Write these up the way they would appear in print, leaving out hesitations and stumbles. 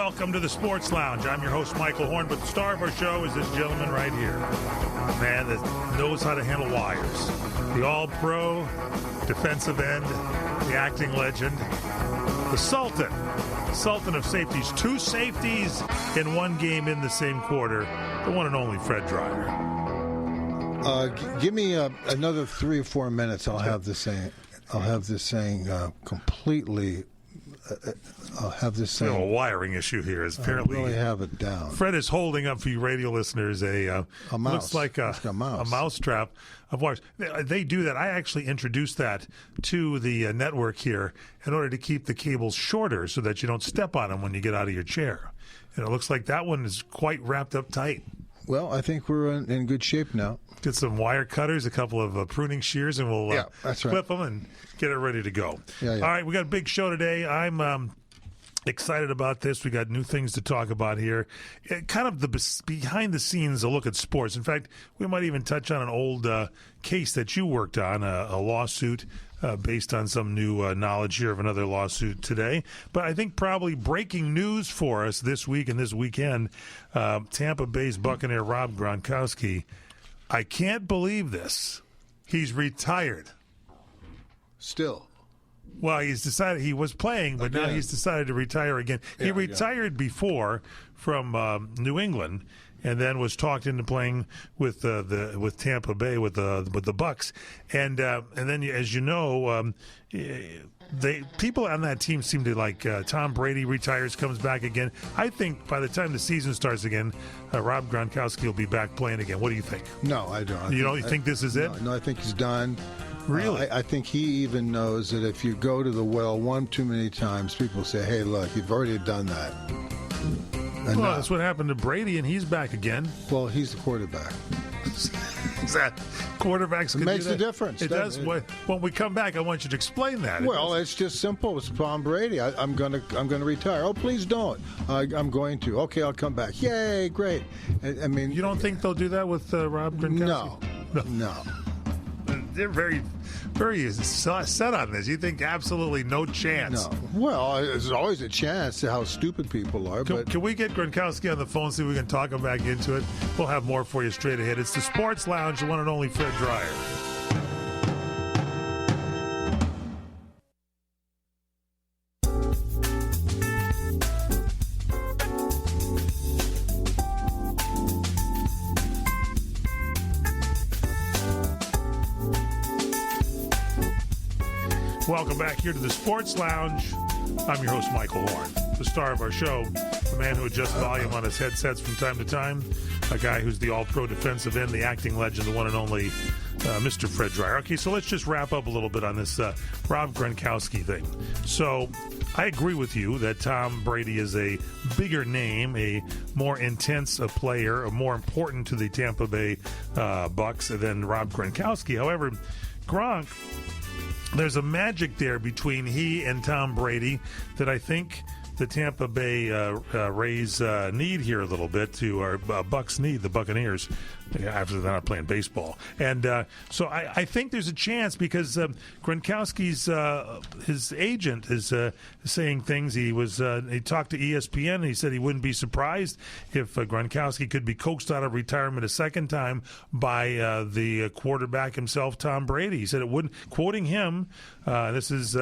Welcome to the Sports Lounge. I'm your host, Michael Horn, but the star of our show is this gentleman right here. A man that knows how to handle wires. The all-pro defensive end, the acting legend, the Sultan of safeties. 2 safeties in one game in the same quarter. The one and only Fred Dreyer. Give me another 3 or 4 minutes. I'll have this saying completely. I'll have this saying. We have a wiring issue here. Apparently, I really have it down. Fred is holding up for you radio listeners a mouse. Looks like a mouse trap of wires. They do that. I actually introduced that to the network here in order to keep the cables shorter so that you don't step on them when you get out of your chair. And it looks like that one is quite wrapped up tight. Well, I think we're in good shape now. Get some wire cutters, a couple of pruning shears, and we'll clip them and get it ready to go. Yeah. All right, we got a big show today. I'm excited about this. We got new things to talk about here. Kind of the behind the scenes, a look at sports. In fact, we might even touch on an old case that you worked on, a lawsuit based on some new knowledge here of another lawsuit today. But I think probably breaking news for us this week and this weekend, Tampa Bay's Buccaneer Rob Gronkowski. I can't believe this. He's retired. Still. Well, he's decided he was playing, but now he's decided to retire again. He retired before from New England, and then was talked into playing with Tampa Bay with the Bucs, and then as you know, people on that team seem to like Tom Brady retires, comes back again. I think by the time the season starts again, Rob Gronkowski will be back playing again. What do you think? No, I don't. You think this is it? No, I think he's done. Really? I think he even knows that if you go to the well one too many times, people say, hey, look, you've already done that. Well, that's what happened to Brady, and he's back again. Well, he's the quarterback. Is that quarterbacks can It makes do that? a difference. It does. When we come back, I want you to explain that. Well, it's just simple. It's Tom Brady. I'm gonna retire. Oh, please don't. I'm going to. Okay, I'll come back. Yay, great. I mean, you don't think they'll do that with Rob Gronkowski? No. They're very, very set on this. You think absolutely no chance? No. Well, there's always a chance to how stupid people are. Can we get Gronkowski on the phone, see if we can talk him back into it? We'll have more for you straight ahead. It's the Sports Lounge, the one and only Fred Dreyer. Welcome back here to the Sports Lounge. I'm your host, Michael Horn, the star of our show, the man who adjusts volume on his headsets from time to time, a guy who's the all-pro defensive end, the acting legend, the one and only Mr. Fred Dreyer. Okay, so let's just wrap up a little bit on this Rob Gronkowski thing. So I agree with you that Tom Brady is a bigger name, a more intense player, a more important to the Tampa Bay Bucks than Rob Gronkowski. However, Gronk, there's a magic there between he and Tom Brady that I think the Tampa Bay Rays need here a little bit our Bucks need, the Buccaneers, after they're not playing baseball. And so I think there's a chance because Gronkowski's his agent is saying things. He talked to ESPN and he said he wouldn't be surprised if Gronkowski could be coaxed out of retirement a second time by the quarterback himself, Tom Brady. He said it wouldn't, quoting him, this is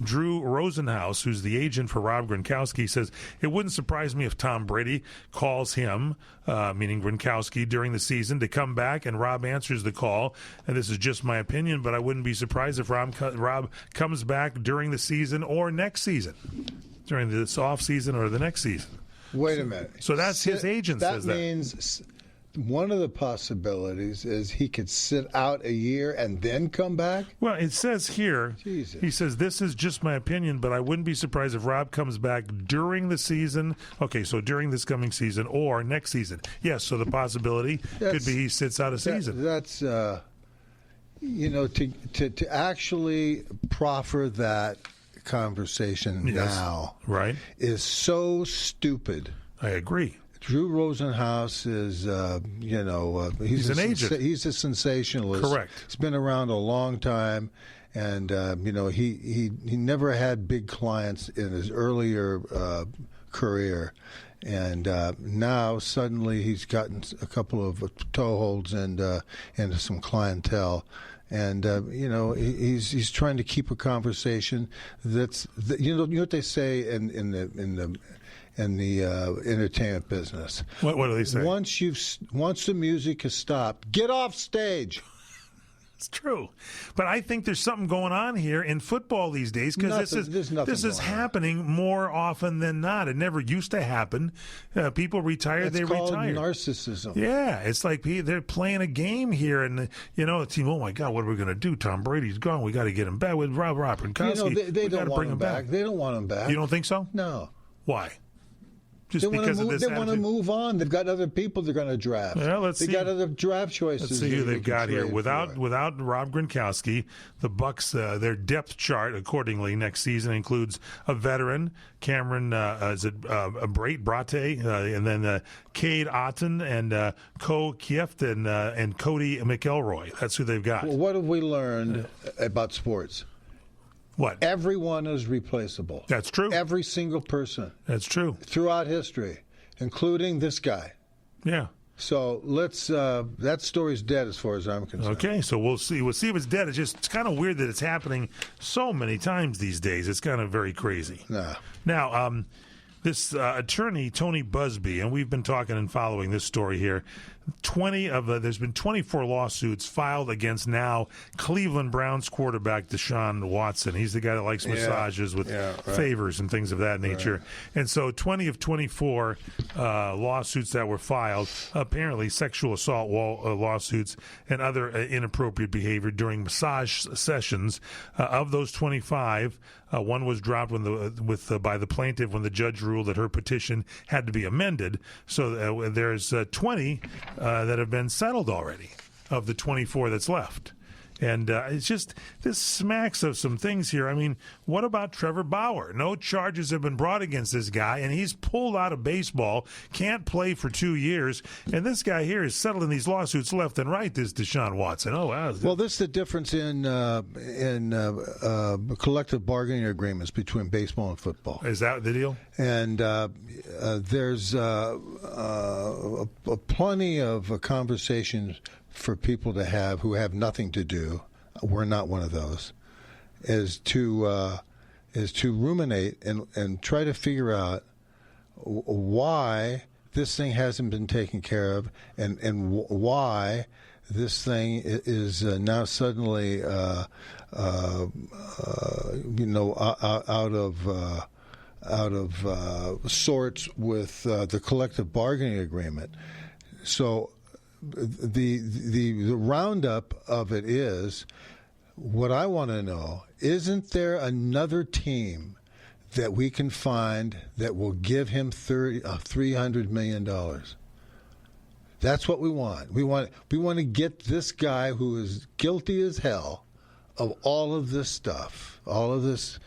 Drew Rosenhaus, who's the agent for Rob Gronkowski. He says, it wouldn't surprise me if Tom Brady calls him, meaning Gronkowski, during the season to come back, and Rob answers the call. And this is just my opinion, but I wouldn't be surprised if Rob comes back during the season or next season, during this off season or the next season. Wait a minute. So that's his agent says that. That means one of the possibilities is he could sit out a year and then come back? Well, it says here, Jesus. He says, this is just my opinion, but I wouldn't be surprised if Rob comes back during the season. Okay, so during this coming season or next season. Yes, so the possibility could be he sits out a season. That's, to actually proffer that conversation now right, is so stupid. I agree. Drew Rosenhaus is, he's an agent. He's a sensationalist. Correct. He's been around a long time, and he never had big clients in his earlier career. And now suddenly he's gotten a couple of toeholds and into some clientele. And he's trying to keep a conversation that's you know what they say in the entertainment business. What do they say? Once the music has stopped, get off stage. It's true, but I think there's something going on here in football these days because this is happening more often than not. It never used to happen. People retire, they retire. It's called narcissism. Yeah, it's like they're playing a game here, and the team. Oh my God, what are we going to do? Tom Brady's gone. We got to get him back with Rob Gronkowski. They don't want him back. They don't want him back. You don't think so? No. Why? Just they because of this they want to move on. They've got other people they're going to draft. Well, they got other draft choices. Let's see who they've got here. Without Rob Gronkowski, the Bucks their depth chart accordingly next season includes a veteran, Cameron Brate, and then Cade Otton and Ko Kieft and Cody McElroy. That's who they've got. Well, what have we learned about sports? What? Everyone is replaceable. That's true. Every single person. That's true. Throughout history, including this guy. Yeah. So let's. That story's dead as far as I'm concerned. Okay, so we'll see. We'll see if it's dead. It's kind of weird that it's happening so many times these days. It's kind of very crazy. Nah. Now, this attorney Tony Busby, and we've been talking and following this story here. There's been 24 lawsuits filed against now Cleveland Browns quarterback Deshaun Watson. He's the guy that likes massages with favors and things of that nature. Right. And so 20 of 24 lawsuits that were filed, apparently sexual assault lawsuits and other inappropriate behavior during massage sessions. Of those 25, one was dropped by the plaintiff when the judge ruled that her petition had to be amended. So there's 20 that have been settled already of the 24 that's left. And it's just, this smacks of some things here. I mean, what about Trevor Bauer? No charges have been brought against this guy, and he's pulled out of baseball, can't play for 2 years, and this guy here is settling these lawsuits left and right, this Deshaun Watson. Oh, wow. Well, this is the difference in collective bargaining agreements between baseball and football. Is that the deal? And there's plenty of conversations for people to have who have nothing to do. We're not one of those. Is to ruminate and try to figure out why this thing hasn't been taken care of, and why this thing is now suddenly out of sorts with the collective bargaining agreement. So the roundup of it is, what I want to know, isn't there another team that we can find that will give him $300 million? That's what we want. We want to get this guy who is guilty as hell of all of this stuff, all of this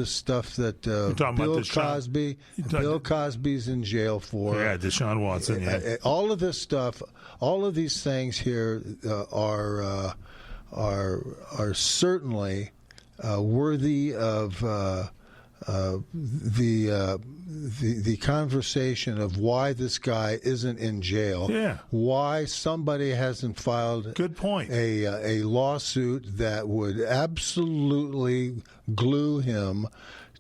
stuff that Bill Cosby's in jail for. Yeah, Deshaun Watson. Yeah. All of this stuff, all of these things here are certainly worthy of the conversation of why this guy isn't in jail. Yeah. Why somebody hasn't filed good point a lawsuit that would absolutely glue him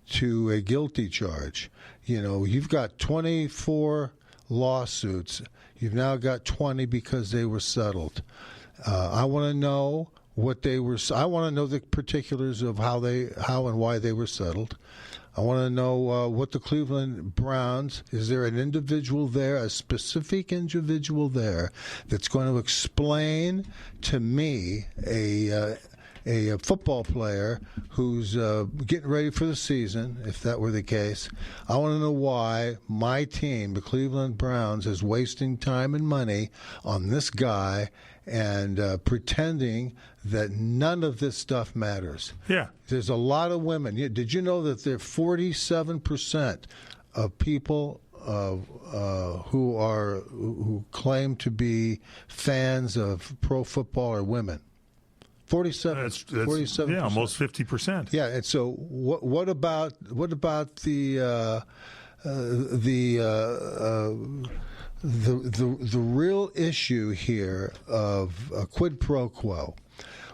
to a guilty charge. You know, you've got 24 lawsuits. You've now got 20 because they were settled. I want to know what they were. I want to know the particulars of how and why they were settled. I want to know what the Cleveland Browns, is there an individual there, a specific individual there, that's going to explain to me a football player who's getting ready for the season, if that were the case. I want to know why my team, the Cleveland Browns, is wasting time and money on this guy and pretending that none of this stuff matters. Yeah. There's a lot of women. Did you know that there are 47% of people who claim to be fans of pro football are women? 47%. Yeah, almost 50%. Yeah, and so what about the the real issue here of quid pro quo.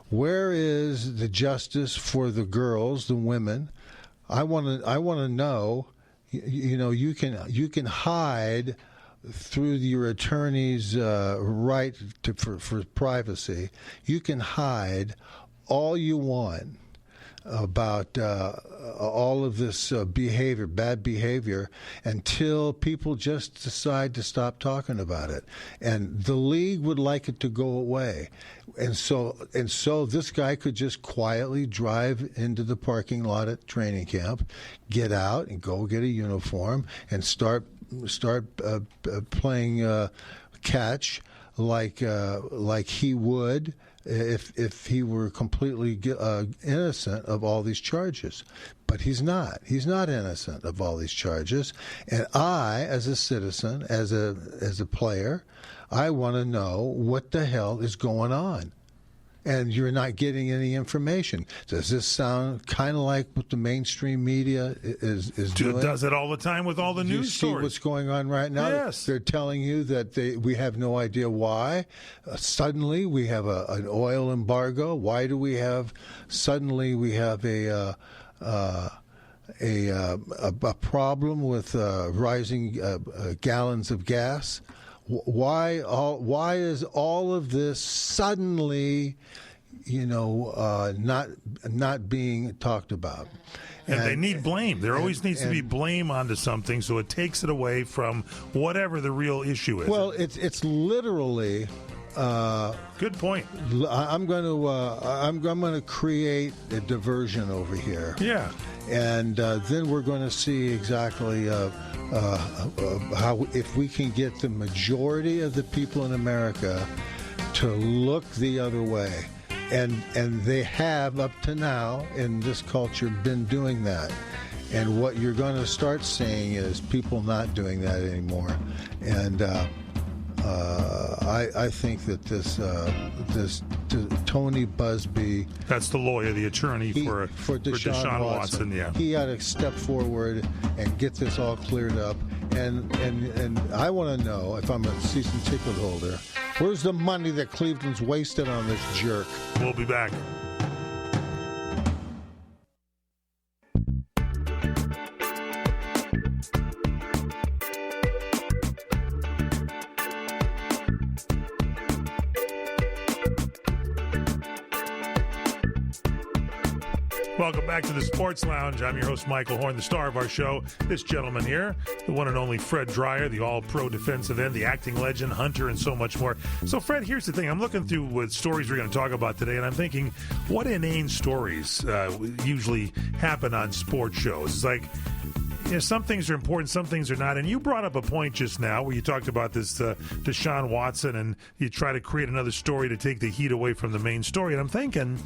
Where is the justice for the girls, the women? I want to know. You can hide through your attorney's right for privacy. You can hide all you want about all of this bad behavior, until people just decide to stop talking about it. And the league would like it to go away. And so this guy could just quietly drive into the parking lot at training camp, get out and go get a uniform and start playing catch like he would if he were completely innocent of all these charges. But he's not. He's not innocent of all these charges. And I, as a citizen, as a player, I want to know what the hell is going on. And you're not getting any information. Does this sound kind of like what the mainstream media is doing? Does it all the time with all the news stories. See what's going on right now? Yes. They're telling you that we have no idea why. Suddenly we have an oil embargo. Why do we have? Suddenly we have a problem with rising gallons of gas. Why is all of this suddenly, not being talked about? And they need blame. There always needs to be blame onto something, so it takes it away from whatever the real issue is. Well, it's literally. Good point. I'm going to create a diversion over here. Yeah. And then we're going to see exactly how, if we can get the majority of the people in America to look the other way. And they have, up to now, in this culture, been doing that. And what you're going to start seeing is people not doing that anymore. And I think that this Tony Busby, that's the lawyer, the attorney for Deshaun Watson. Yeah, he ought to step forward and get this all cleared up. And I want to know, if I'm a season ticket holder, where's the money that Cleveland's wasted on this jerk? We'll be back. Welcome back to the Sports Lounge. I'm your host, Michael Horn, the star of our show. This gentleman here, the one and only Fred Dreyer, the all-pro defensive end, the acting legend, hunter, and so much more. So, Fred, here's the thing. I'm looking through what stories we're going to talk about today, and I'm thinking, what inane stories usually happen on sports shows? It's like, some things are important, some things are not. And you brought up a point just now where you talked about this Deshaun Watson, and you try to create another story to take the heat away from the main story. And I'm thinking,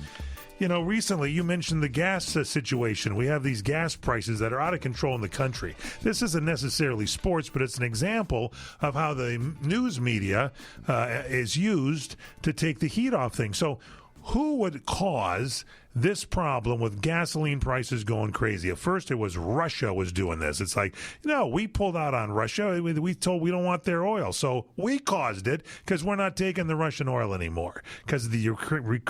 recently you mentioned the gas situation. We have these gas prices that are out of control in the country. This isn't necessarily sports, but it's an example of how the news media is used to take the heat off things. So who would cause this problem with gasoline prices going crazy? At first, it was Russia was doing this. It's like, we pulled out on Russia. We told we don't want their oil. So we caused it because we're not taking the Russian oil anymore because of the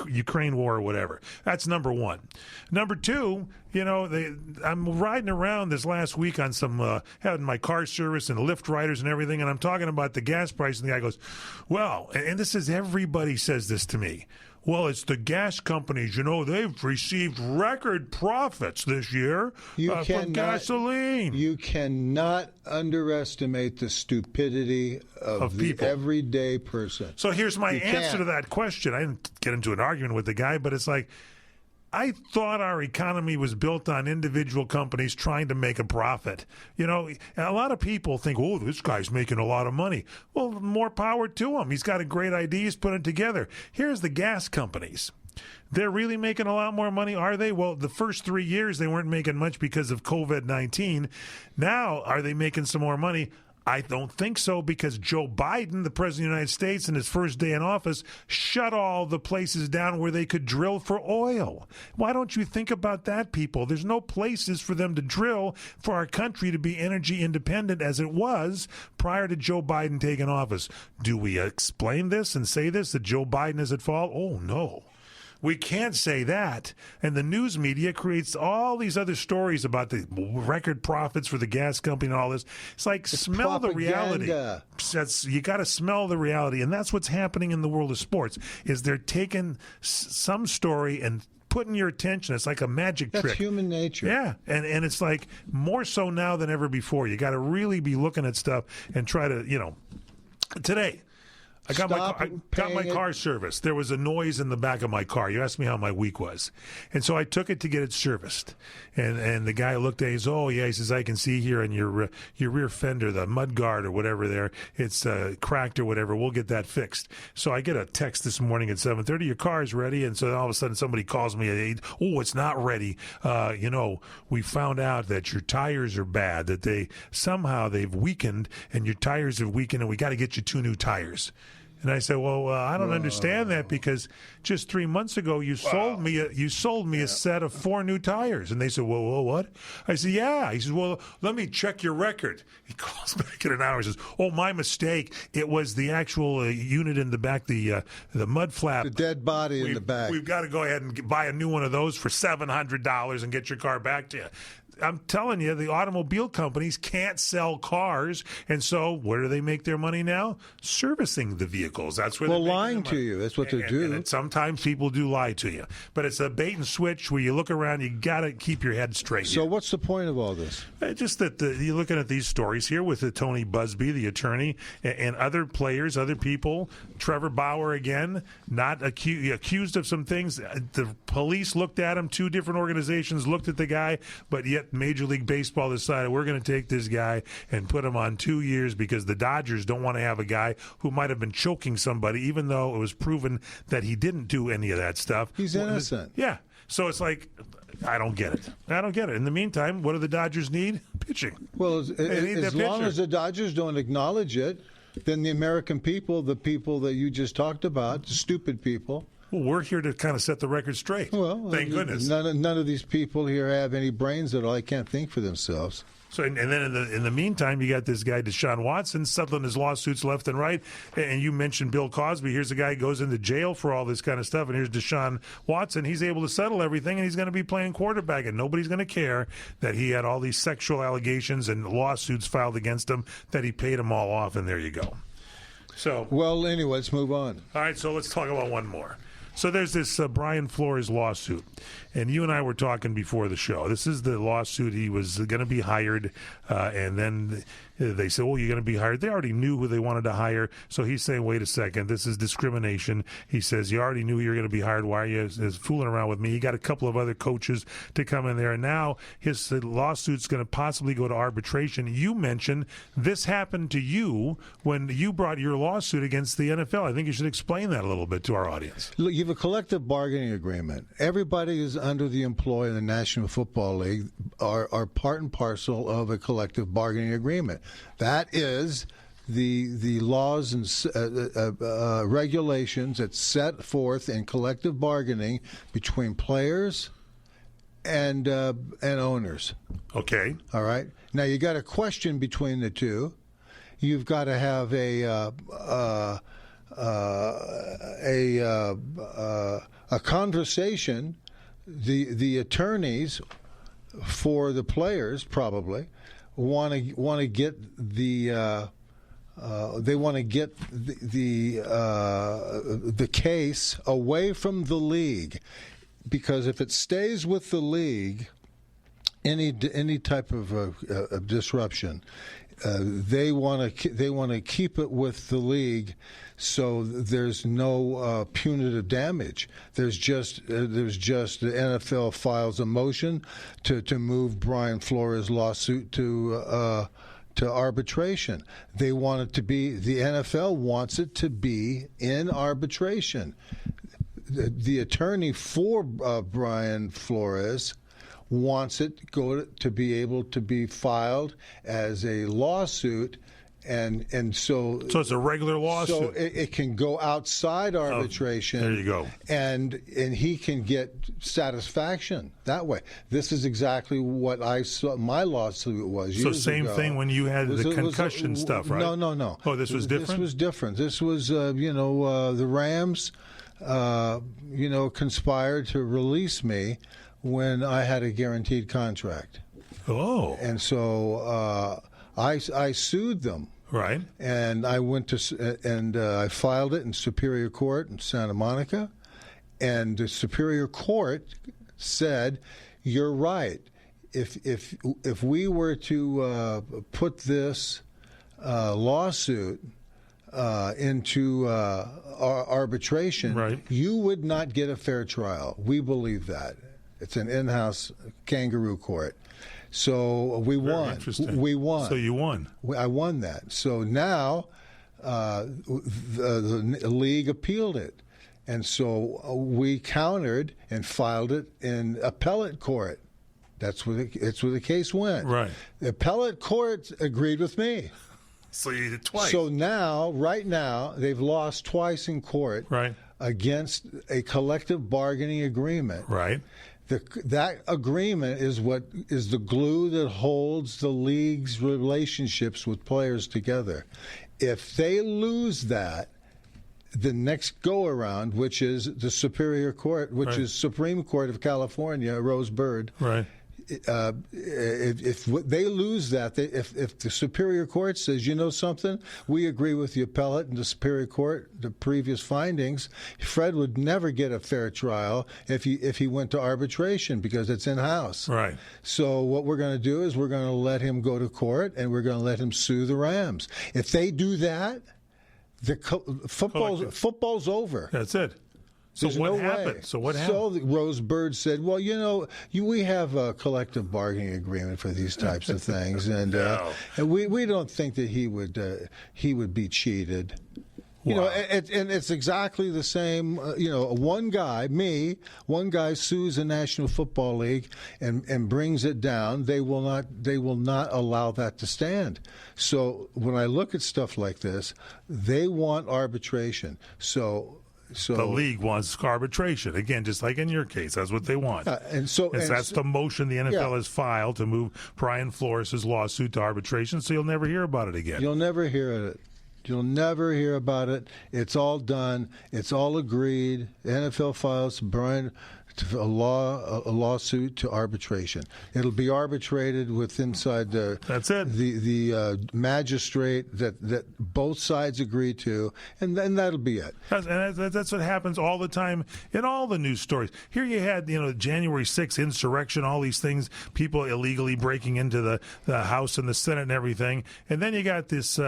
Ukraine war or whatever. That's number one. Number two, I'm riding around this last week on some, having my car service and Lyft riders and everything, and I'm talking about the gas price, and the guy goes, well, and this is, everybody says this to me. Well, it's the gas companies. They've received record profits this year from gasoline. You cannot underestimate the stupidity of the people. Everyday person. So here's my answer to that question. I didn't get into an argument with the guy, but it's like, I thought our economy was built on individual companies trying to make a profit. A lot of people think, oh, this guy's making a lot of money. Well, more power to him. He's got a great idea. He's put it together. Here's the gas companies. They're really making a lot more money, are they? Well, the first 3 years they weren't making much because of COVID-19. Now, are they making some more money? I don't think so, because Joe Biden, the president of the United States, in his first day in office, shut all the places down where they could drill for oil. Why don't you think about that, people? There's no places for them to drill for our country to be energy independent as it was prior to Joe Biden taking office. Do we explain this and say this, that Joe Biden is at fault? Oh, no. We can't say that. And the news media creates all these other stories about the record profits for the gas company and all this. It's like, smell the reality. You got to smell the reality. And that's what's happening in the world of sports, is they're taking some story and putting your attention. It's like a magic trick. That's human nature. Yeah, and it's like more so now than ever before. You got to really be looking at stuff and try to, today, I got my car serviced. There was a noise in the back of my car. You asked me how my week was. And so I took it to get it serviced. And the guy looked at it. He says, oh, yeah. He says, I can see here in your rear fender, the mud guard or whatever there, it's cracked or whatever. We'll get that fixed. So I get a text this morning at 7:30. Your car is ready. And so all of a sudden somebody calls me at 8. Oh, it's not ready. We found out that your tires are bad, that they've weakened, and your tires have weakened, and we got to get you 2 new tires. And I said, well, I don't understand that, because just 3 months ago you sold me a set of 4 new tires. And they said, whoa, what? I said, yeah. He says, well, let me check your record. He calls back in an hour and says, oh, my mistake. It was the actual unit in the back, the mud flap. The dead body in the back. We've got to go ahead and buy a new one of those for $700 and get your car back to you. I'm telling you, the automobile companies can't sell cars, and so where do they make their money now? Servicing the vehicles. That's where they're lying to you. That's what they do. And sometimes people do lie to you, but it's a bait and switch where you look around. You got to keep your head straight. So what's the point of all this? Just that you're looking at these stories here with Tony Busby, the attorney, and other players, other people. Trevor Bauer again, not accused of some things. The police looked at him. 2 different organizations looked at the guy, but yet Major League Baseball decided we're going to take this guy and put him on 2 years, because the Dodgers don't want to have a guy who might have been choking somebody, even though it was proven that he didn't do any of that stuff. He's innocent. Yeah. So it's like, I don't get it. In the meantime, what do the Dodgers need? Pitching. Well, as long as the Dodgers don't acknowledge it, then the American people, the people that you just talked about, the stupid people. Well, we're here to kind of set the record straight. Well, thank goodness. None of these people here have any brains at all. They can't think for themselves. So, and then in the meantime, you got this guy Deshaun Watson settling his lawsuits left and right. And you mentioned Bill Cosby. Here's a guy who goes into jail for all this kind of stuff. And here's Deshaun Watson. He's able to settle everything, and he's going to be playing quarterback. And nobody's going to care that he had all these sexual allegations and lawsuits filed against him, that he paid them all off. And there you go. So, well, anyway, let's move on. All right, so let's talk about one more. So there's this Brian Flores lawsuit, and you and I were talking before the show. This is the lawsuit. He was going to be hired, and then they said, oh, you're going to be hired. They already knew who they wanted to hire, so he's saying, wait a second, this is discrimination. He says, you already knew you were going to be hired. Why are you fooling around with me? He got a couple of other coaches to come in there, and now his lawsuit's going to possibly go to arbitration. You mentioned this happened to you when you brought your lawsuit against the NFL. I think you should explain that a little bit to our audience. Look, you have a collective bargaining agreement. Everybody is under the employ in the National Football League are part and parcel of a collective bargaining agreement. That is the laws and regulations that set forth in collective bargaining between players and owners. Okay. All right. Now you got a question between the two. You've got to have a conversation. The attorneys for the players probably want to get the case away from the league, because if it stays with the league, any type of disruption, they want to keep it with the league, so there's no punitive damage. There's just the NFL files a motion to move Brian Flores' lawsuit to arbitration. They want it to be, the NFL wants it to be in arbitration. The attorney for Brian Flores wants it to be able to be filed as a lawsuit And so it's a regular lawsuit. So it can go outside arbitration. There you go. And he can get satisfaction that way. This is exactly what I saw. My lawsuit was. So years same ago. thing when you had the concussion stuff, right? No. Oh, this was different. This was different. This was the Rams, conspired to release me when I had a guaranteed contract. Oh. And so I sued them. Right. And I went to I filed it in Superior Court in Santa Monica, and the Superior Court said, "You're right. If we were to put this lawsuit into arbitration, right, you would not get a fair trial. We believe that. It's an in-house kangaroo court." So we won. Interesting. We won. So you won. I won that. So now the league appealed it. And so we countered and filed it in appellate court. That's where the case went. Right. The appellate court agreed with me. So you did it twice. So right now, they've lost twice in court, right, against a collective bargaining agreement. Right. That agreement is what is the glue that holds the league's relationships with players together. If they lose that, the next go-around, which is the Superior Court, which is Supreme Court of California, Rose Bird, right. If they lose that, if the Superior Court says, you know something, we agree with the appellate and the Superior Court, the previous findings, Fred would never get a fair trial if he went to arbitration because it's in-house. Right. So what we're going to do is we're going to let him go to court and we're going to let him sue the Rams. If they do that, football's over. That's it. So There's what no happened? way. So what happened? So Rose Bird said, "Well, we have a collective bargaining agreement for these types of things, and we don't think that he would be cheated." Wow. And it's exactly the same. One guy sues the National Football League and brings it down. They will not allow that to stand. So when I look at stuff like this, they want arbitration. So the league wants arbitration again, just like in your case. That's what they want, that's the motion the NFL has filed to move Brian Flores' lawsuit to arbitration. So you'll never hear about it again. You'll never hear it. You'll never hear about it. It's all done. It's all agreed. The NFL files Brian a lawsuit to arbitration. It'll be arbitrated inside the magistrate that both sides agree to, and then that'll be it. That's what happens all the time in all the news stories. Here you had January 6th insurrection, all these things, people illegally breaking into the House and the Senate and everything, and then you got this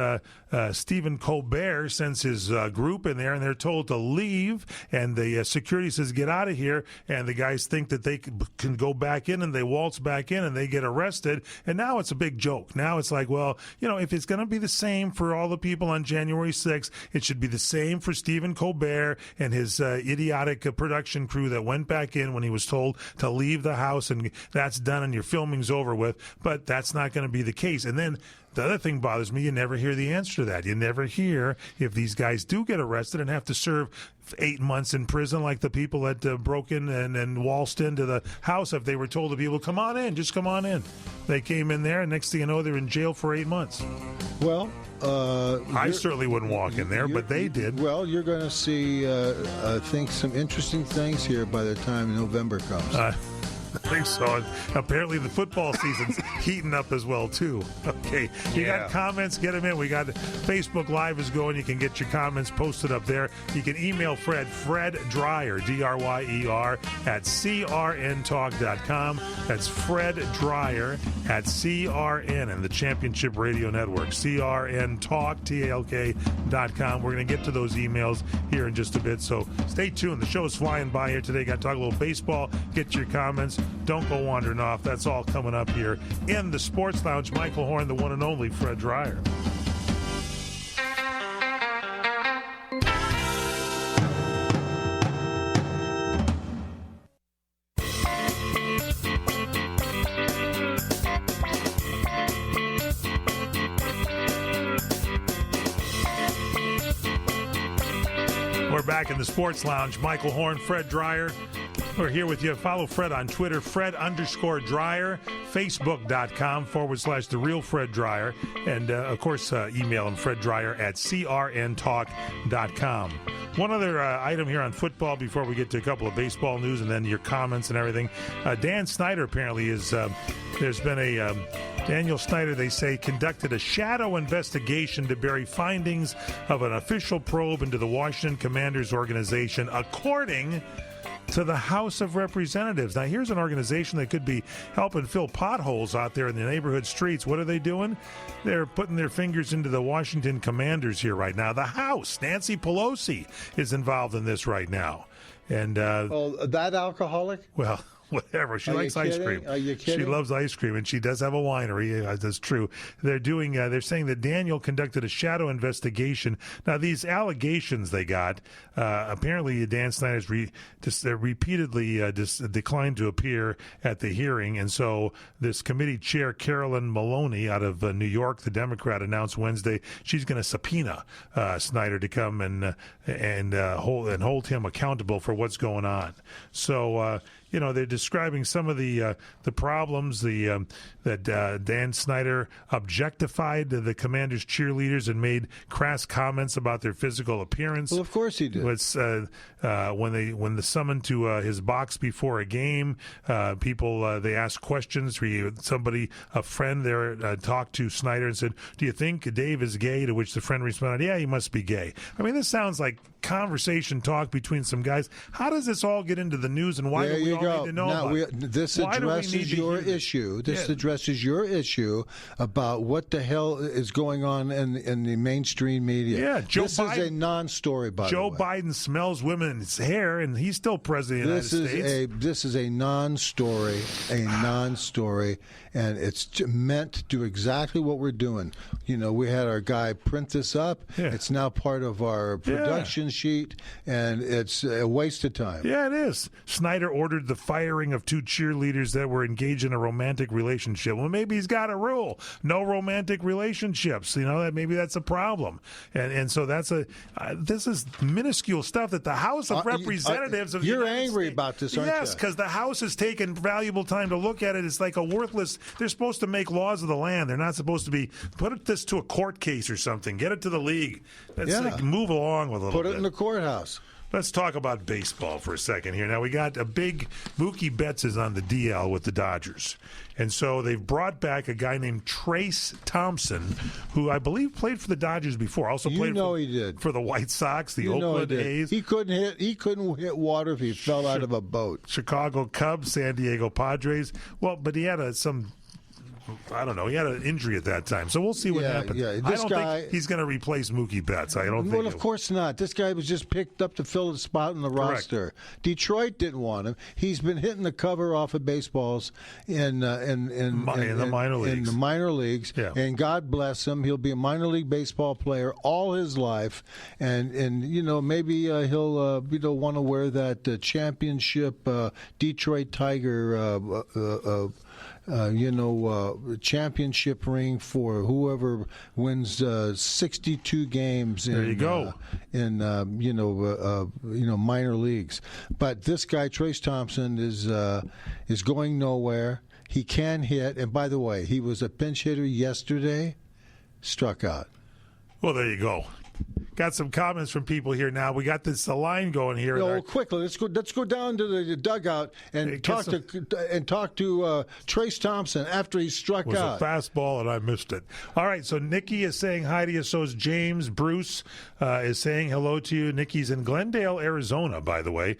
Stephen Colbert sends his group in there, and they're told to leave, and the security says get out of here, and the guys think that they can go back in, and they waltz back in, and they get arrested. And now it's a big joke. Now it's like, well, if it's going to be the same for all the people on January 6th, it should be the same for Stephen Colbert and his idiotic production crew that went back in when he was told to leave the house, and that's done, and your filming's over with. But that's not going to be the case. And then the other thing bothers me, you never hear the answer to that. You never hear if these guys do get arrested and have to serve 8 months in prison like the people that broke in and waltzed into the house. If they were told to people, come on in, just come on in. They came in there, and next thing you know, they're in jail for 8 months. Well, I certainly wouldn't walk in there, but they did. Well, you're going to see, I think, some interesting things here by the time November comes. I think so. And apparently the football season's heating up as well, too. Okay. You got comments? Get them in. We got Facebook Live is going. You can get your comments posted up there. You can email Fred Dreyer, D-R-Y-E-R, at crntalk.com. That's Fred Dreyer at CRN and the Championship Radio Network, crntalk, Talk.com. We're going to get to those emails here in just a bit, so stay tuned. The show is flying by here today. Got to talk a little baseball. Get your comments. Don't go wandering off. That's all coming up here in the Sports Lounge. Michael Horn, the one and only Fred Dreyer. back in the Sports Lounge. Michael Horn, Fred Dreyer. We're here with you. Follow Fred on Twitter, Fred_Dreyer, Facebook.com/The Real Fred Dreyer. And, of course, email him, FredDreyer@CRNTalk.com. One other item here on football before we get to a couple of baseball news and then your comments and everything. Dan Snyder apparently is, there's been a, Daniel Snyder, they say, conducted a shadow investigation to bury findings of an official probe into the Washington Commanders organization, according to the House of Representatives. Now, here's an organization that could be helping fill potholes out there in the neighborhood streets. What are they doing? They're putting their fingers into the Washington Commanders here right now. The House, Nancy Pelosi, is involved in this right now. And that alcoholic? Well, whatever. She likes ice cream. Are you kidding? She loves ice cream, and she does have a winery. That's true. They're doing. They're saying that Daniel conducted a shadow investigation. Now, these allegations they got, apparently Dan Snyder's repeatedly declined to appear at the hearing, and so this committee chair, Carolyn Maloney, out of New York, the Democrat, announced Wednesday she's going to subpoena Snyder to come and hold him accountable for what's going on. So. They're describing some of the problems that Dan Snyder objectified the Commanders' cheerleaders and made crass comments about their physical appearance. Well, of course he did. It's, when the summoned to his box before a game, people they asked questions. A friend there talked to Snyder and said, "Do you think Dave is gay?" To which the friend responded, "Yeah, he must be gay." I mean, this sounds like conversation talk between some guys. How does this all get into the news, and why do we all need to know about it? This addresses your issue. This addresses your issue about what the hell is going on in the mainstream media. Yeah, this is a non-story, by the way. Joe Biden smells women's hair, and he's still president of the United States. This is a non-story, and it's meant to do exactly what we're doing. We had our guy print this up. Yeah. It's now part of our production sheet, and it's a waste of time. Yeah, it is. Snyder ordered the firing of 2 cheerleaders that were engaged in a romantic relationship. Well, maybe he's got a rule: no romantic relationships. Maybe that's a problem. And so this is minuscule stuff that the House of Representatives of the You're United angry States, about this, aren't you? Yes, because the House has taken valuable time to look at it. It's like a worthless. They're supposed to make laws of the land. They're not supposed to be put this to a court case or something. Get it to the league. Move along with a little bit. Put it in the courthouse. Let's talk about baseball for a second here. Now, we got a big Mookie Betts is on the DL with the Dodgers. And so they've brought back a guy named Trace Thompson, who I believe played for the Dodgers before. Also played for the White Sox, the Oakland A's. He couldn't hit water if he fell out of a boat. Chicago Cubs, San Diego Padres. Well, but he had he had an injury at that time. So we'll see what happens. Yeah. I don't think he's going to replace Mookie Betts. I don't think. Well, of course not. This guy was just picked up to fill a spot in the roster. Detroit didn't want him. He's been hitting the cover off of baseballs in the minor leagues. In the minor leagues. Yeah. And God bless him. He'll be a minor league baseball player all his life. And maybe he'll want to wear that championship Detroit Tiger championship ring for whoever wins 62 games in minor leagues. But this guy Trace Thompson is going nowhere. He can hit, and by the way, he was a pinch hitter yesterday, struck out. Well, there you go. Got some comments from people here now. We got this line going here. Quickly, let's go down to the dugout and talk to Trace Thompson after he struck out. It was a fastball and I missed it. All right, so Nikki is saying hi to you. So is James. Bruce is saying hello to you. Nikki's in Glendale, Arizona, by the way.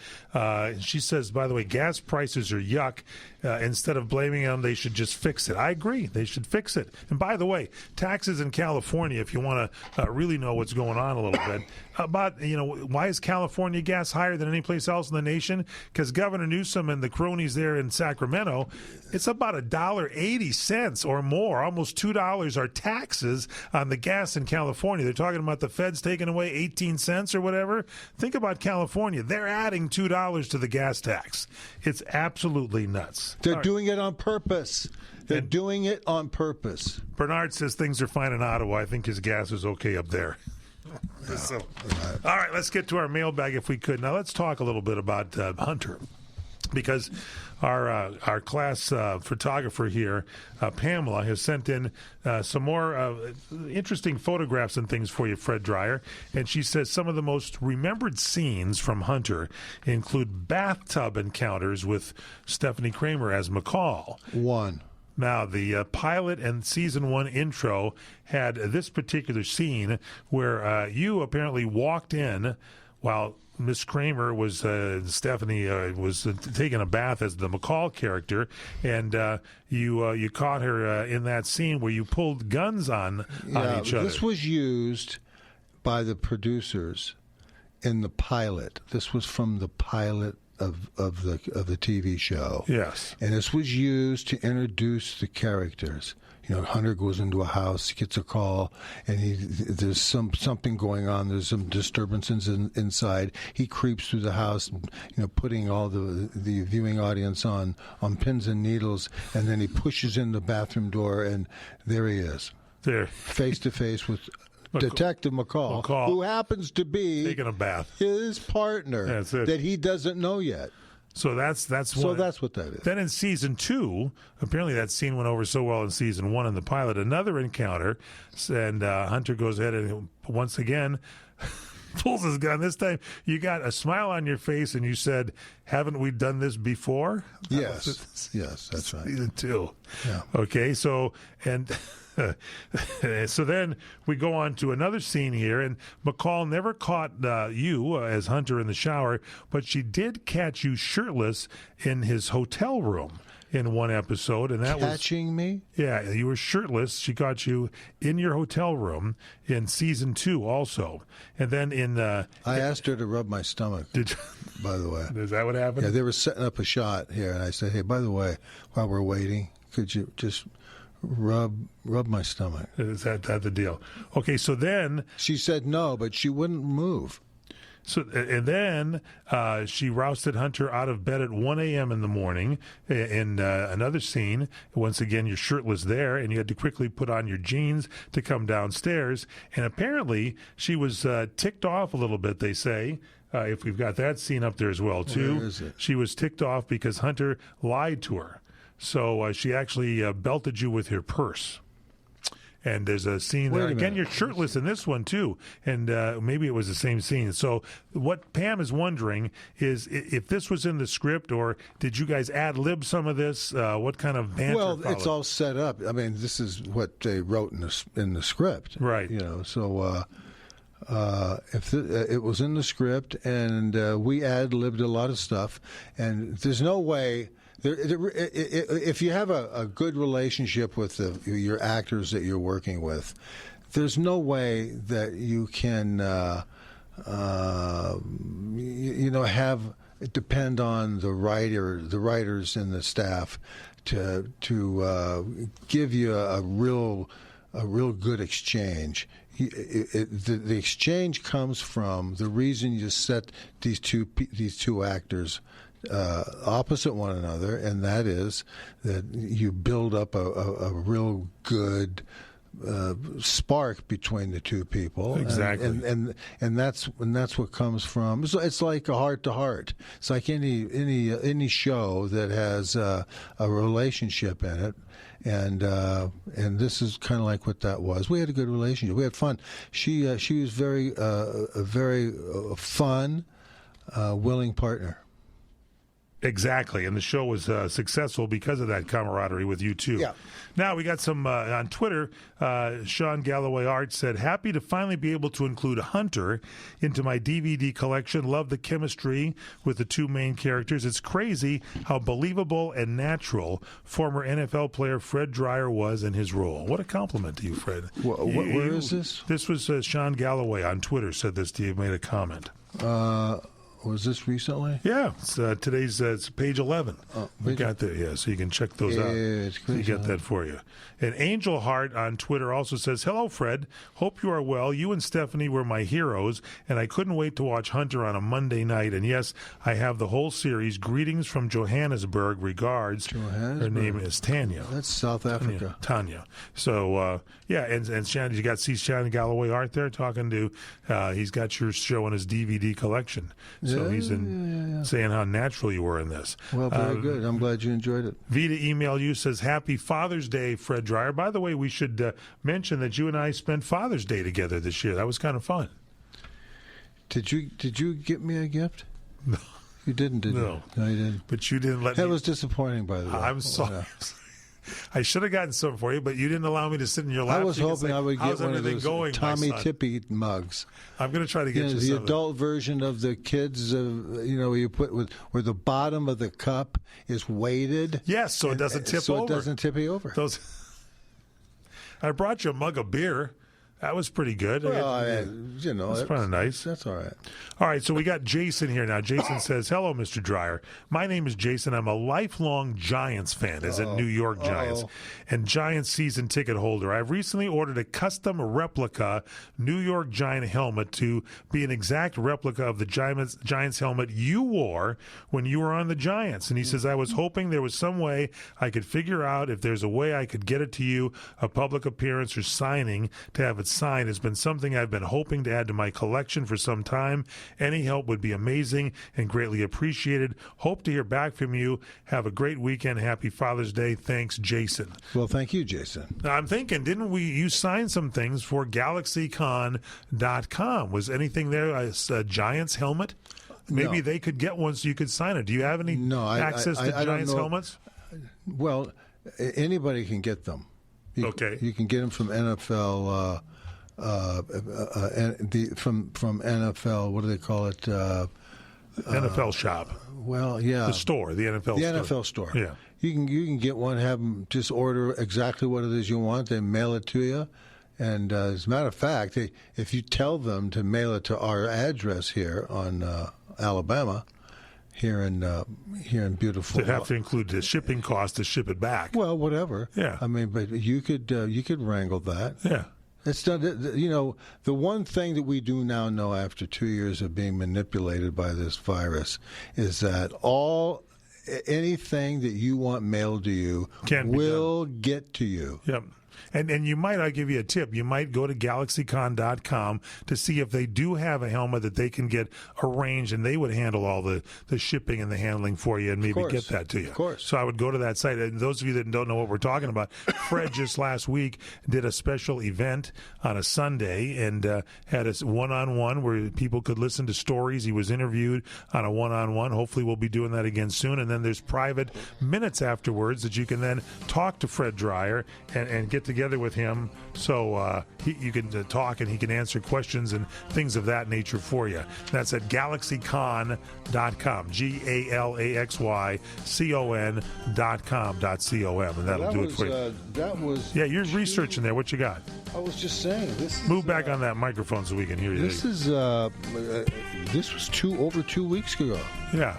She says, by the way, gas prices are yuck. Instead of blaming them, they should just fix it. I agree. They should fix it. And by the way, taxes in California, if you want to really know what's going on a little bit, about, why is California gas higher than any place else in the nation? Because Governor Newsom and the cronies there in Sacramento, it's about $1.80 or more, almost $2 are taxes on the gas in California. They're talking about the feds taking away 18 cents or whatever. Think about California. They're adding $2 to the gas tax. It's absolutely nuts. They're doing it on purpose. They're doing it on purpose. Bernard says things are fine in Ottawa. I think his gas is okay up there. So, all right, let's get to our mailbag if we could. Now, let's talk a little bit about Hunter, because our class photographer here, Pamela, has sent in some more interesting photographs and things for you, Fred Dreyer. And she says some of the most remembered scenes from Hunter include bathtub encounters with Stephanie Kramer as McCall. One. Now, the pilot and season 1 intro had this particular scene where you apparently walked in while Miss Kramer was, Stephanie was taking a bath as the McCall character, and you caught her in that scene where you pulled guns on each other. This was used by the producers in the pilot. This was from the pilot of the TV show. Yes. And this was used to introduce the characters. You know, Hunter goes into a house, gets a call, and there's something going on. There's some disturbances inside. He creeps through the house, putting all the viewing audience on pins and needles, and then he pushes in the bathroom door, and there he is, there, face to face with Detective McCall, who happens to be taking a bath, his partner that he doesn't know yet. So that's what that is. Then in season 2, apparently that scene went over so well in season 1 in the pilot. Another encounter, and Hunter goes ahead and once again pulls his gun. This time you got a smile on your face, and you said, "Haven't we done this before?" Yes, that's right. Season 2. Yeah. Okay, so and. So then we go on to another scene here, and McCall never caught you as Hunter in the shower, but she did catch you shirtless in his hotel room in one episode, and that catching me? Yeah, you were shirtless. She caught you in your hotel room in season 2 also, and then in I asked her to rub my stomach. By the way, is that what happened? Yeah, they were setting up a shot here, and I said, "Hey, by the way, while we're waiting, could you just rub my stomach?" Is that the deal? Okay, so then she said no, but she wouldn't move. So and then she rousted Hunter out of bed at 1 a.m. in the morning. In another scene, once again you're shirtless there, and you had to quickly put on your jeans to come downstairs. And apparently she was ticked off a little bit. They say. If we've got that scene up there as well too. Where is it? She was ticked off because Hunter lied to her. So she actually belted you with her purse. And there's a scene there. Again, you're shirtless in this one, too. And maybe it was the same scene. So what Pam is wondering is if this was in the script, or did you guys ad-lib some of this? What kind of banter followed? It's all set up. I mean, this is what they wrote in the script. Right. So if it was in the script, and we ad-libbed a lot of stuff, and there's no way... If you have a good relationship with your actors that you're working with, there's no way that you can, depend on the writers and the staff to give you a real good exchange. The exchange comes from the reason you set these two actors opposite one another, and that is that you build up a real good spark between the two people. Exactly, and that's what comes from. It's like a heart to heart. It's like any show that has a relationship in it. And this is kind of like what that was. We had a good relationship. We had fun. She was very fun, willing partner. Exactly, and the show was successful because of that camaraderie with you two. Yeah. Now we got some on Twitter. Sean Galloway Art said, "Happy to finally be able to include Hunter into my DVD collection. Love the chemistry with the two main characters. It's crazy how believable and natural former NFL player Fred Dreyer was in his role." What a compliment to you, Fred. Where is this? This was Sean Galloway on Twitter said this to you. Made a comment. Was this recently? Yeah, it's, today's it's page 11. We got there, yeah, so you can check those out. It's crazy. We get that for you. And Angel Hart on Twitter also says, "Hello, Fred. Hope you are well. You and Stephanie were my heroes, and I couldn't wait to watch Hunter on a Monday night. And yes, I have the whole series. Greetings from Johannesburg. Regards." Her name is Tanya. That's South Africa. Tanya. So, yeah, and Shannon, you got to see Shannon Galloway Art there talking to, he's got your show in his DVD collection. So he's saying how natural you were in this. Well, very good. I'm glad you enjoyed it. Vita emailed you, says, "Happy Father's Day, Fred Dreyer." By the way, we should mention that you and I spent Father's Day together this year. That was kind of fun. Did you get me a gift? No. You didn't, did you? No, you didn't. But you didn't let me. That was disappointing, by the way. I'm sorry. Yeah. I should have gotten some for you, but you didn't allow me to sit in your lap. I was hoping I would get one of those going, Tommy Tippy mugs. I'm going to try to get you the some. adult version of the kids, you put where the bottom of the cup is weighted. Yes, so it doesn't tip over. So it doesn't tip you over. I brought you a mug of beer. That was pretty good. Well, that's kind of nice. That's all right. All right, so we got Jason here now. Jason says, "Hello, Mr. Dreyer. My name is Jason. I'm a lifelong Giants fan, as in New York Giants, and Giants season ticket holder. I've recently ordered a custom replica New York Giant helmet to be an exact replica of the Giants helmet you wore when you were on the Giants." And he says, "I was hoping there was some way I could figure out if there's a way I could get it to you, a public appearance or signing, to have it signed. Has been something I've been hoping to add to my collection for some time. Any help would be amazing and greatly appreciated. Hope to hear back from you. Have a great weekend. Happy Father's Day. Thanks, Jason." Well, thank you, Jason. Now, I'm thinking, didn't you sign some things for GalaxyCon.com? Was anything there a Giants helmet? Maybe they could get one so you could sign it. Do you have any access to Giants helmets? Well, anybody can get them. You can get them from NFL. From NFL, what do they call it? NFL shop. Well, yeah, the store, the NFL store. The NFL store. Yeah, you can get one. Have them just order exactly what it is you want. They mail it to you. And as a matter of fact, if you tell them to mail it to our address here on Alabama, here in beautiful, they have to include the shipping cost to ship it back. Well, whatever. Yeah, I mean, but you could wrangle that. Yeah. It's done. The one thing that we do now know after 2 years of being manipulated by this virus is that anything that you want mailed to you will get to you. Yep. And you might, I'll give you a tip, you might go to GalaxyCon.com to see if they do have a helmet that they can get arranged, and they would handle all the shipping and the handling for you and maybe get that to you. Of course. So I would go to that site. And those of you that don't know what we're talking about, Fred just last week did a special event on a Sunday and had a one-on-one where people could listen to stories. He was interviewed on a one-on-one. Hopefully we'll be doing that again soon. And then there's private minutes afterwards that you can then talk to Fred Dreyer and get together with him, so you can talk and he can answer questions and things of that nature for you. That's at GalaxyCon.com, GalaxyCon.com, and that'll do it for you. You're researching there. What you got? I was just saying. Move back on that microphone so we can hear you. This was over 2 weeks ago. Yeah.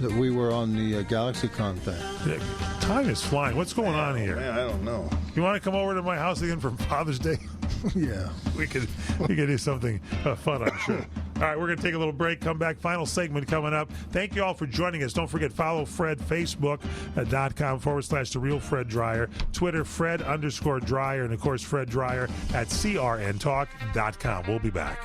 That we were on the GalaxyCon thing. Yeah, time is flying. What's going on here? Man, I don't know. You want to come over to my house again for Father's Day? Yeah. We could do something fun, I'm sure. All right, we're going to take a little break, come back. Final segment coming up. Thank you all for joining us. Don't forget, follow Fred, Facebook.com/The Real Fred Dreyer, Twitter, Fred_Dreyer, and of course, Fred Dreyer at CRNTalk.com. We'll be back.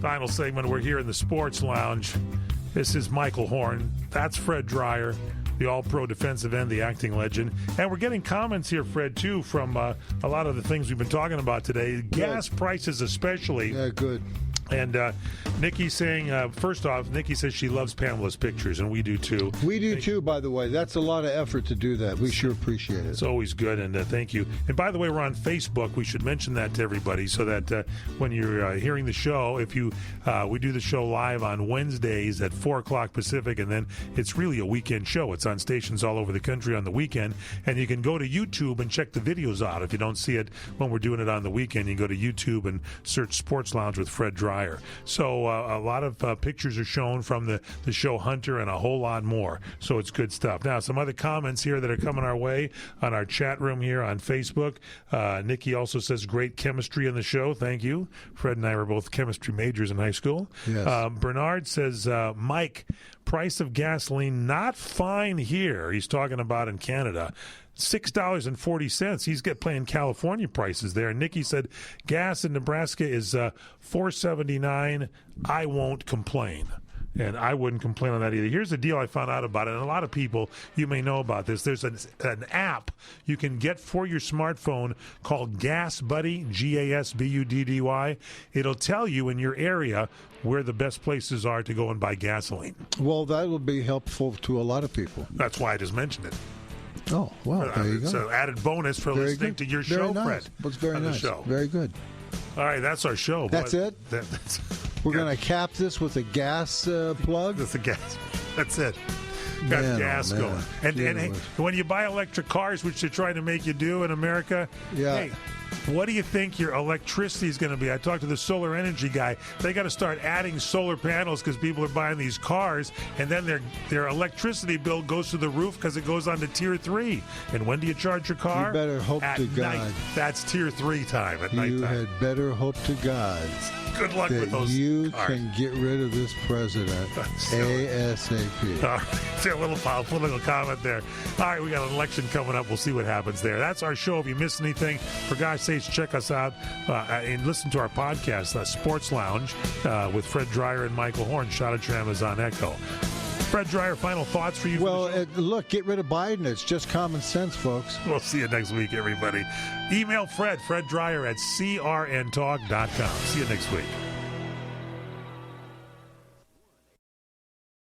Final segment. We're here in the Sports Lounge. This is Michael Horn. That's Fred Dreyer, the all-pro defensive end, the acting legend. And we're getting comments here, Fred, too, from a lot of the things we've been talking about today. Gas prices especially. Yeah, good. And Nikki's saying, first off, Nikki says she loves Pamela's pictures, and we do too. We do too, by the way. That's a lot of effort to do that. We sure appreciate it. It's always good, and thank you. And by the way, we're on Facebook. We should mention that to everybody so that when you're hearing the show, if you we do the show live on Wednesdays at 4 o'clock Pacific, and then it's really a weekend show. It's on stations all over the country on the weekend, and you can go to YouTube and check the videos out. If you don't see it when we're doing it on the weekend, you can go to YouTube and search Sports Lounge with Fred Dreyer. So a lot of pictures are shown from the show Hunter and a whole lot more. So it's good stuff. Now, some other comments here that are coming our way on our chat room here on Facebook. Nikki also says great chemistry in the show. Thank you. Fred and I were both chemistry majors in high school. Yes. Bernard says, Mike, price of gasoline not fine here. He's talking about in Canada. $6.40. He's playing California prices there. And Nikki said gas in Nebraska is $4.79. I won't complain. And I wouldn't complain on that either. Here's the deal I found out about it, and a lot of people, you may know about this. There's an app you can get for your smartphone called Gas Buddy, GASBUDDY. It'll tell you in your area where the best places are to go and buy gasoline. Well, that will be helpful to a lot of people. That's why I just mentioned it. Oh, well, there you go. It's an added bonus for listening to your show, nice. Fred. Well, it's very nice. Show. Very good. All right, that's our show. That's it? We're going to cap this with a gas plug? That's the gas. That's it. Got gas going. And hey, when you buy electric cars, which they're trying to make you do in America, hey, what do you think your electricity is going to be? I talked to the solar energy guy. They got to start adding solar panels because people are buying these cars, and then their electricity bill goes to the roof because it goes on to Tier 3. And when do you charge your car? You better hope at to night. God. That's Tier 3 time at night. You had better hope to God. Good luck with those you cars. Can get rid of this president ASAP. All right, a little political comment there. All right, we got an election coming up. We'll see what happens there. That's our show. If you missed anything, for God's sakes, check us out and listen to our podcast, Sports Lounge, with Fred Dreyer and Michael Horn. Shout at your Amazon Echo. Fred Dreyer, final thoughts for you? Well, look, get rid of Biden. It's just common sense, folks. We'll see you next week, everybody. Email Fred Dreyer at crntalk.com. See you next week.